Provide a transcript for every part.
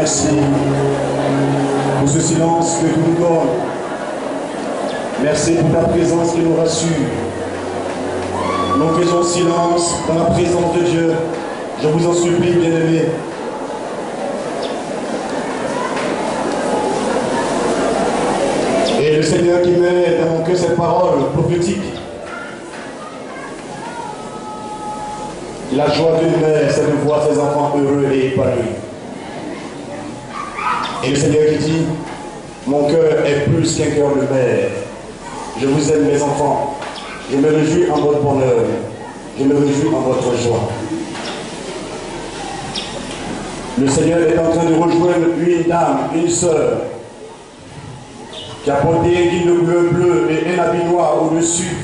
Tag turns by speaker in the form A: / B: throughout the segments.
A: merci pour ce silence que tu nous donnes. Merci pour ta présence qui nous rassure. Nous faisons silence dans la présence de Dieu. Je vous en supplie, bien-aimés. Et le Seigneur qui met dans mon cœur cette parole prophétique. La joie d'une mère, c'est de voir ses enfants heureux et épanouis. Et le Seigneur qui dit, mon cœur est plus qu'un cœur de mère. Je vous aime, mes enfants. Je me réjouis en votre bonheur. Je me réjouis en votre joie. Le Seigneur est en train de rejoindre une dame, une sœur, qui a porté un guide bleu et un habit noir au-dessus.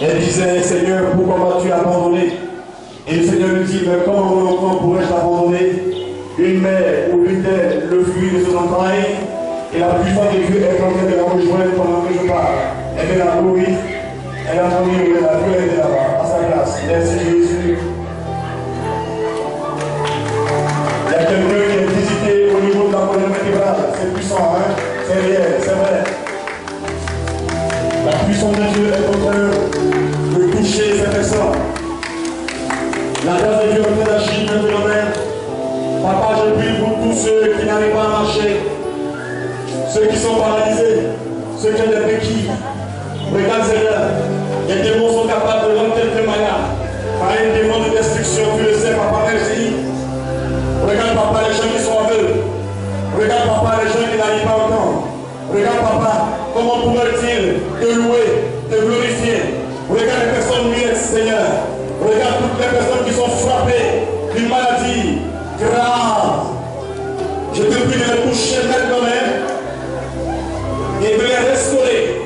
A: Elle disait, Seigneur, pourquoi m'as-tu abandonné? Et le Seigneur lui dit, mais comment mon enfant pourrais-je t'abandonner? Une mère ou une d'elles, le fruit de ses entrailles, et la puissance de Dieu est en train de la rejoindre pendant que je parle. Elle vient la nourrir, elle a nourri, elle a pu aider là-bas, à sa place. Merci Jésus. Il y a quelqu'un qui est visité au niveau de la colonne vertébrale. C'est puissant, hein? C'est réel, c'est vrai. La puissance de Dieu est en train de toucher cette personne. La grâce de Dieu est en train d'agir maintenant même. Papa, je prie pour tous ceux qui n'arrivent pas à marcher, ceux qui sont paralysés, ceux qui ont des béquilles. Regarde Seigneur, les démons sont capables de rendre quelqu'un malade. Par une démon de destruction, tu le sais, papa, merci. Regarde papa, les gens qui sont aveugles. Regarde papa, les gens qui n'arrivent pas à entendre. Regarde papa, comment pourrait-il te louer, te glorifier? Regarde les personnes muettes, Seigneur. Regarde toutes les personnes qui sont frappées d'une maladie grave. Je te prie de les toucher maintenant même et de les restaurer.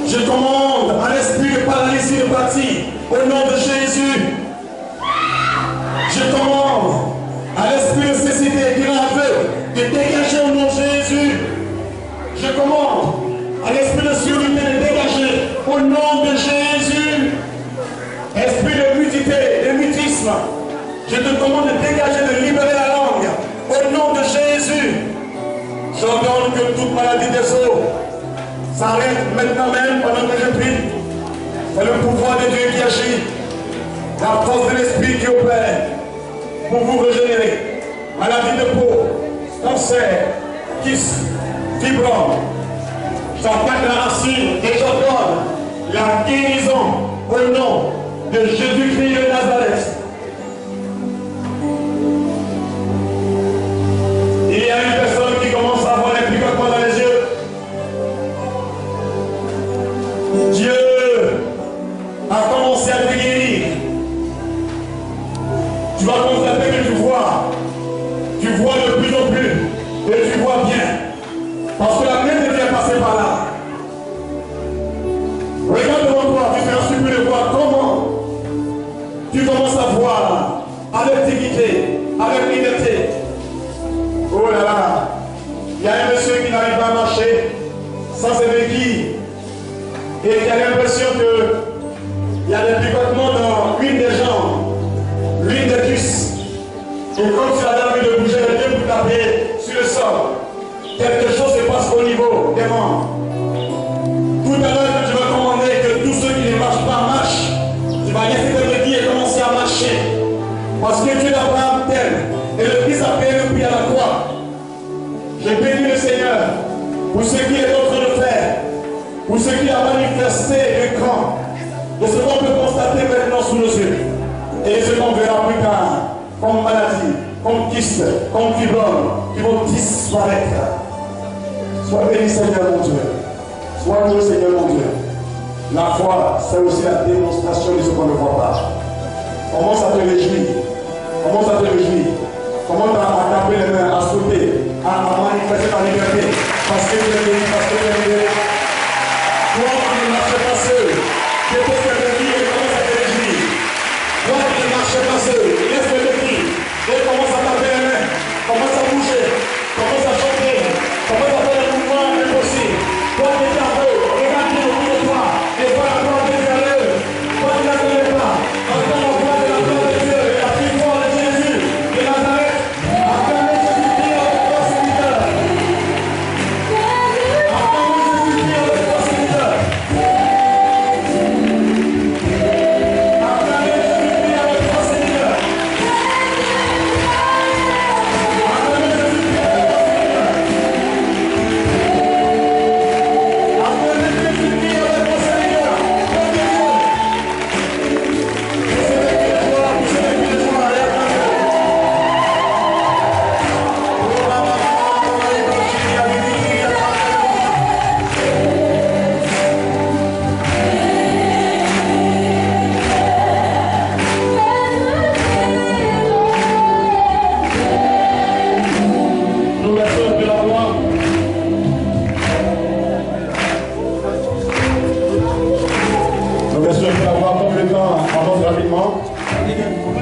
A: Je commande à l'esprit de paralysie de partir au nom de Jésus. Je commande à l'esprit de cécité qui est aveugle de dégager au nom de Jésus. Je commande à l'esprit de surdité de dégager au nom de Jésus. Esprit de mutité, de mutisme, je te commande de dégager, de libérer la langue au nom de Jésus. J'ordonne que toute maladie des os s'arrête maintenant même pendant que je prie. C'est le pouvoir de Dieu qui agit, la force de l'esprit qui opère pour vous régénérer. Maladie de peau, cancer, kyste, fibrome. J'attaque la racine et j'ordonne la guérison au nom de Jésus-Christ de Nazareth. Il y a une personne qui commence à avoir des picotements dans les yeux. Dieu a commencé à te guérir. Tu vas constater que tu vois de plus en plus et tu vois bien. Parce que la main de Dieu est passée par là. Regarde devant toi, tu fais un supplice de voir comment tu commences à voir avec dignité, avec liberté. Oh là là, il y a un monsieur qui n'arrive pas à marcher sans ses béquilles et qui a l'impression qu'il y a des picotements dans l'une des jambes, l'une des cuisses. Et comme tu as envie de bouger les deux pour taper sur le sol, quelque chose se passe au niveau des membres. Tout à l'heure, tu vas commander que tous ceux qui ne marchent pas marchent. Tu vas laisser tes béquilles et commencer à marcher. Parce que Dieu d'Abraham t'aime. Et le Fils a payé le prix à la croix. Je bénis le Seigneur pour ce qu'il est en train de faire, pour ce qu'il a manifesté de grand, de ce qu'on peut constater maintenant sous nos yeux, et ce qu'on verra plus tard, comme maladie, comme kyste, comme fibrome, qui vont disparaître. Sois béni Seigneur mon Dieu. Sois loué Seigneur mon Dieu. La foi, c'est aussi la démonstration de ce qu'on ne voit pas. Commence à te réjouir. Commence à te réjouir. Commence à taper les mains, à sauter, à manifester ta liberté. Parce que tu es béni, parce que tu es libéré. Toi qui ne marches pas seul, dépose tes béquilles et commence à te réjouir. Toi qui ne marches pas seul, laisse tes béquilles et commence à taper les mains. Commence à bouger. Commence à chanter. Commence à faire le mouvement impossible. Toi qui es aveugle, regarde autour de toi et vois la gloire de Dieu à l'œuvre. Toi qui ne la connais pas, entends la voix de la gloire de Dieu et la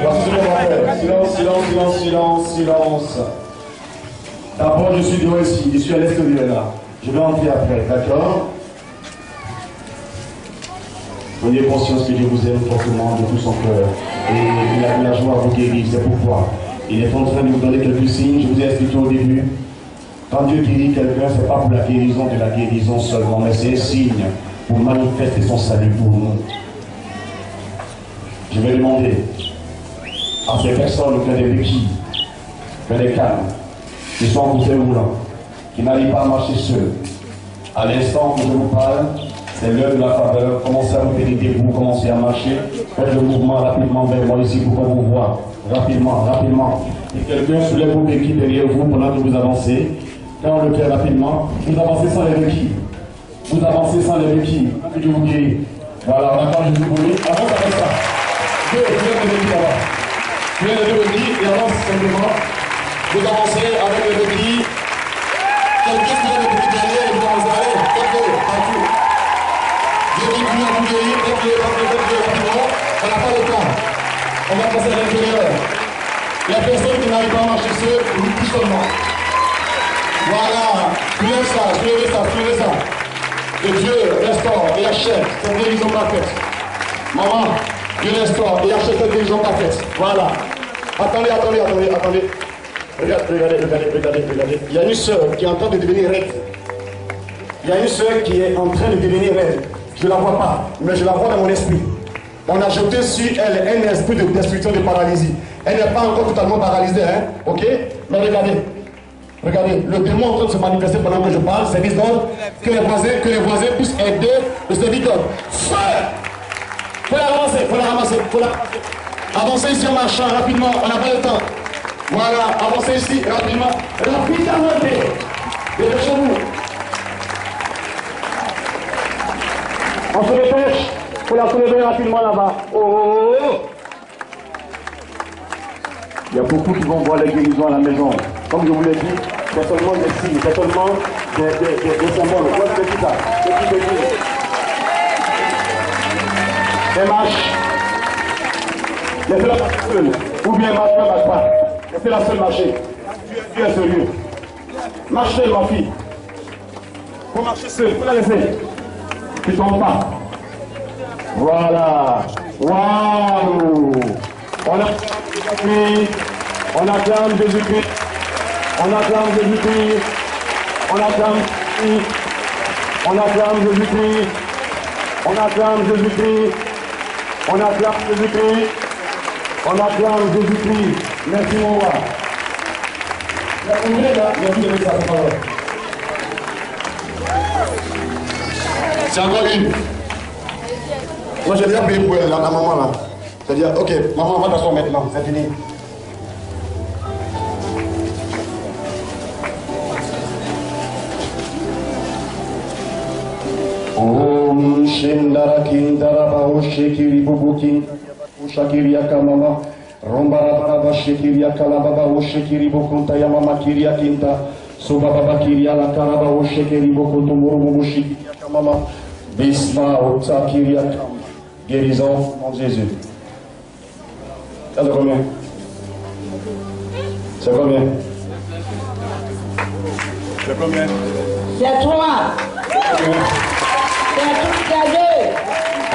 A: Voici ce qu'on va faire. Silence, silence, silence, silence, silence. D'abord, je suis dehors ici, je suis à l'extérieur là. Je vais entrer après, d'accord? Prenez conscience que Dieu vous aime fortement de tout son cœur. Et il a la joie à vous guérir, c'est pourquoi. Il est en train de vous donner quelques signes, je vous ai expliqué au début. Quand Dieu guérit quelqu'un, ce n'est pas pour la guérison seulement, mais c'est un signe pour manifester son salut pour nous. Je vais demander à ces personnes qui ont des béquilles, qui ont des cannes, qui sont en fauteuil roulant, qui n'arrivent pas à marcher seuls. À l'instant où je vous parle, c'est l'heure de la faveur. Commencez à vous tenir debout, commencez à marcher. Faites le mouvement rapidement vers moi ici pour qu'on vous voit. Rapidement, rapidement. Et quelqu'un soulève vos béquilles derrière vous pendant que vous avancez. Quand on le fait rapidement, vous avancez sans les béquilles. Vous avancez sans les béquilles. Que Dieu vous guérit. Voilà, on attend Jésus pour lui. Avance avec ça. Deux les béquilles là-bas. Prenez les deux béquilles et avance simplement. Vous avancez avec les béquilles. Quelqu'un soulève les béquilles derrière et vous avancez. Allez, faites-le, partout. Je dis que vous guérir, faites-le rapidement. On n'a pas le temps. On va passer à l'intérieur. Les personnes qui n'arrivent pas à marcher seules, vous touchez seulement. Voilà, suivez ça. Que Dieu restaure et achète cette guérison parfaite. Maman, Dieu restaure et achète cette guérison parfaite. Voilà. Attendez. Regardez. Il y a une soeur qui est en train de devenir raide. Je ne la vois pas, mais je la vois dans mon esprit. On a jeté sur elle un esprit de destruction de paralysie. Elle n'est pas encore totalement paralysée, hein? Ok? Mais regardez, le démon est en train de se manifester pendant que je parle, service d'ordre, que les voisins puissent aider le service d'ordre. Feu! Faut la ramasser. Avancez ici en marchant rapidement, on n'a pas le temps. Voilà, avancez ici rapidement. Dépêchez-vous. On se dépêche, faut la soulever rapidement là-bas. Oh! Il y a beaucoup qui vont voir les guérisons à la maison. Comme je vous l'ai dit, c'est seulement des signes, c'est seulement des symboles. Voilà, c'est tout ça. Des marches. Laissez-la marcher seule. Ou bien marche pas. Laissez-la seule marcher. Tu es sérieux. Marche seule, ma fille. Faut marcher seule. Faut la laisser. Tu ne tombes pas. Voilà. Waouh. On acclame Jésus-Christ. On acclame Jésus-Christ. On acclame Jésus-Christ. On acclame Jésus-Christ. On acclame Jésus-Christ. On acclame Jésus-Christ. Merci mon roi. C'est encore une. Moi j'ai déjà payé pour elle, la maman là. C'est-à-dire, ok, maman, on va t'asseoir maintenant, c'est fini. Om Shindara Kindara Baho Shekiri Bubukin Shakiri Yakamama Rombara Baraba Shekiri Yakalababa Shekiri Bukunta Yamama Kiria Kinta Subaba Kiria La Karaba Shekiri Bukuntu Murumu Shiki Yakamama Bisma Otsa Kiria Kam. Guérison en Jésus. Ça c'est combien? C'est combien? C'est combien?
B: C'est 3.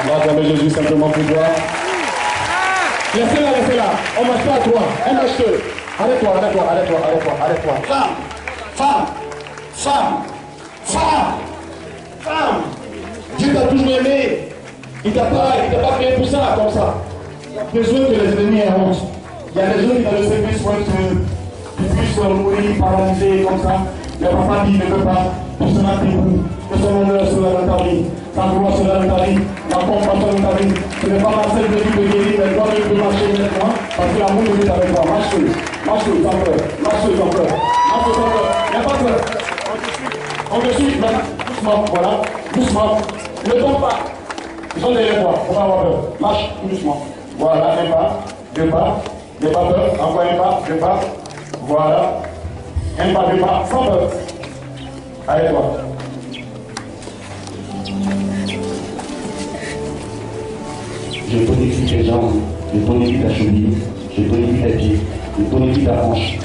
A: On va acclamer Jésus simplement pour toi. Laissez-la. On marche pas à toi. On marche seul. Arrête-toi. Femme. Dieu t'a toujours aimé. Il t'a pas créé pour ça, comme ça. Il a besoin que les ennemis aient honte. Il y a des gens qui dans le service souhaitent que tu puisses mourir, paralysé, comme ça. Mais papa dit, ne veut pas. Tout cela debout. Que son honneur sera dans ta vie. Ta gloire sera dans ta vie. Ma compassion dans ta vie. Ce n'est pas ma seule vie de guérir, mais toi tu peux marcher maintenant. Parce que l'amour de Dieu est avec toi. Marche, sans peur. Il n'y a pas peur. On te suit. Doucement, voilà. Doucement. Ne tombe pas. Ils sont derrière toi. On va avoir peur. Marche tout doucement. Voilà, un pas, deux pas. N'aie pas peur. Encore un pas, deux pas. Voilà. Un pas, deux pas. Sans peur. Allez, toi. Je tonifie tes jambes, je tonifie ta cheville. Et tonifie ta hanche.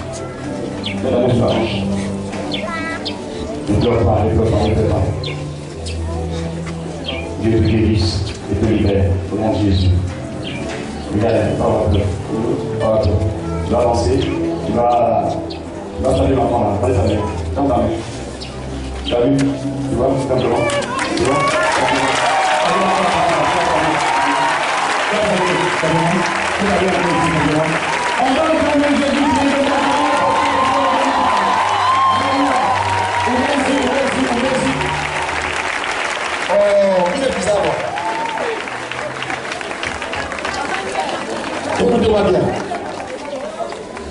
A: Mets la main sur la hanche. Ne pleure pas, ne pleure pas, ne pleure pas. Dieu te guérisse et te libère au nom de Jésus. Regarde, pas avoir peur. Pas avoir peur. Tu vas avancer, tu vas saluer l'enfant là, pas les saluer. Tends ta main. Tu as vu? Tu vois, simplement. Tu vois? On va le prendre Jésus. Écoutez-moi bien.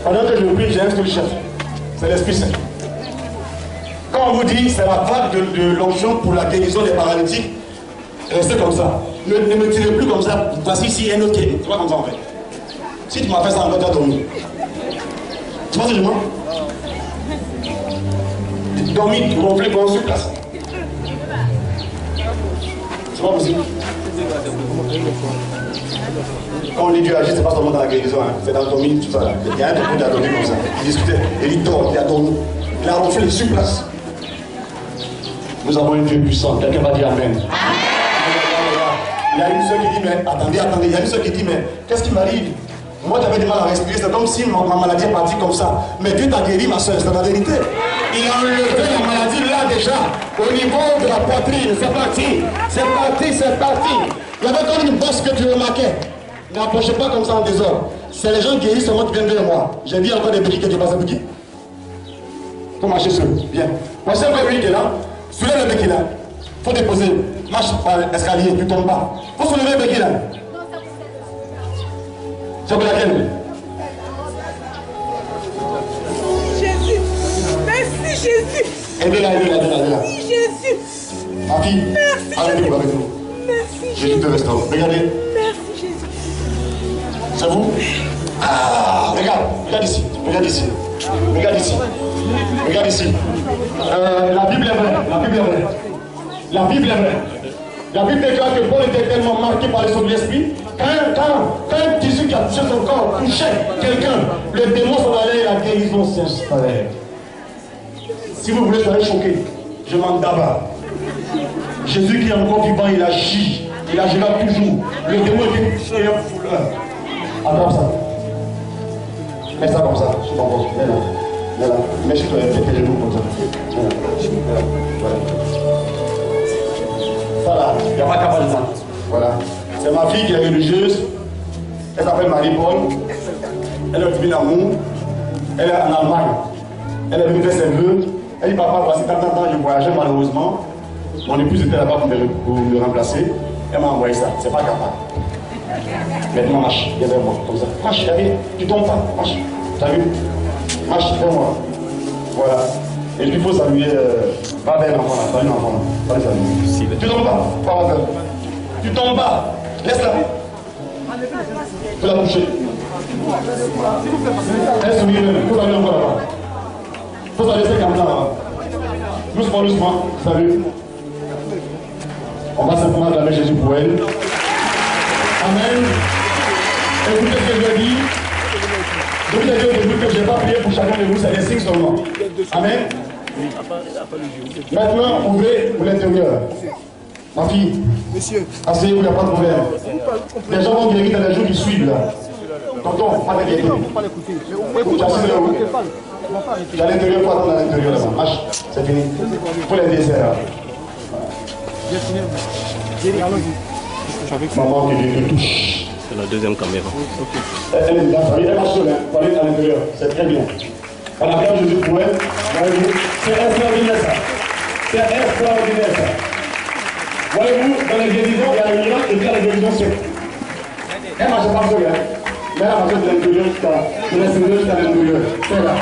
A: Pendant que je prie, j'ai un seul chef. C'est l'Esprit Saint. Quand on vous dit c'est la vague de l'onction pour la guérison des paralytiques, restez comme ça. Ne me tirez plus comme ça. Voici ici un autre qui est. C'est pas comme ça en fait. Si tu m'as fait ça encore, tu as dormi. Tu vois ce que je vois? Dormi, gonflé, bon sur place. C'est pas possible. Quand on dit Dieu agit, c'est pas seulement dans la guérison, hein. C'est dans le domaine, tout ça. Là. Il y a un truc qui a dormi comme ça. Il discutait, il dort, il a dormi. Il a ronflé sur place. Nous avons un Dieu puissant. Quelqu'un va dire Amen. Il y a une soeur qui dit, mais attendez, il y a une soeur qui dit, mais qu'est-ce qui m'arrive? Moi, j'avais du mal à respirer, c'est comme si ma maladie est partie comme ça. Mais Dieu t'a guéri, ma soeur, c'est la vérité. Il a enlevé la maladie là déjà, au niveau de la poitrine. C'est parti, c'est parti, c'est parti. Il y avait comme une bosse que tu remarquais. N'approchez pas comme ça en désordre. C'est les gens guéris seulement qui viennent vers moi. J'ai dit encore des briques que tu passes à petit. Faut marcher seul. Bien. Moi, c'est un peu qui est là. Soulève le bec là. Faut déposer. Marche par l'escalier, tu tombes pas. Faut soulever le bec là. C'est pour laquelle?
B: Jésus. Merci Jésus.
A: Aidez-la.
B: Merci Jésus.
A: Ma fille,
B: merci
A: arrêtez-vous avec nous.
B: Merci
A: Jésus te restaure. Regardez.
B: Merci Jésus.
A: C'est vous? Ah, regarde ici. Regarde ici. La Bible est vraie. La Bible déclare que Paul était tellement marqué par le son de l'esprit quand un tissu qui a touché son corps touchait quelqu'un, le démon s'en allait et la guérison s'installait. Si vous voulez soyez choqué, je m'en d'abord. Jésus qui est encore vivant, il agit. Il agira toujours. Le démon était touché un fouleur. Attrape ça. Mets ça comme ça, sur ton ventre. Mets là. Mets sur toi, fais tes genoux comme ça. Voilà, il n'y a pas qu'à parler de ça. Voilà. C'est ma fille qui est religieuse. Elle s'appelle Marie-Paul. Elle est venue d'amour. Elle est en Allemagne. Elle est venue faire ses vœux. Elle dit, papa, voici tant de temps, je voyageais malheureusement. Mon épouse était là-bas pour me remplacer. Elle m'a envoyé ça. C'est pas capable. Maintenant, marche, viens vers moi, comme ça. Marche, allez, tu tombes pas, marche. T'as vu? Marche vers moi. Voilà. Et puis il faut saluer, pas vers l'enfant là, salut l'enfant là. Pas les saluer. Tu tombes pas, pas encore. Tu tombes pas, laisse-la. Faut la toucher. Elle sourit même, faut saluer encore là-bas. Faut saluer ces caméras là-bas. Doucement, salut. On va simplement acclamer Jésus pour elle. Amen. Écoutez ce que je dis. Je vous ai dit au début que je n'ai pas prié pour chacun de vous, c'est des signes seulement. Amen. Maintenant, ouvrez pour l'intérieur. Ma fille, asseyez-vous, il n'y a pas de problème. Les gens vont guérir dans les jours qui suivent là. Tonton, pas de guérir. Tu as assis là où? Tu es à l'intérieur, faut attendre à l'intérieur là-bas. Marche, c'est fini. Pour les desserts. Maman, que Dieu te touche.
C: C'est la deuxième caméra.
A: Elle est dans sa vie, elle marche seule, pour aller à l'intérieur. C'est très bien. On acclame Jésus pour elle. C'est extraordinaire ça. C'est extraordinaire ça. Voyez-vous, dans les guérisons, il y a le miracle et puis il y a la guérison seule. Elle ne marche pas seule, hein. Mais elle marche de l'intérieur jusqu'à l'intérieur. C'est là.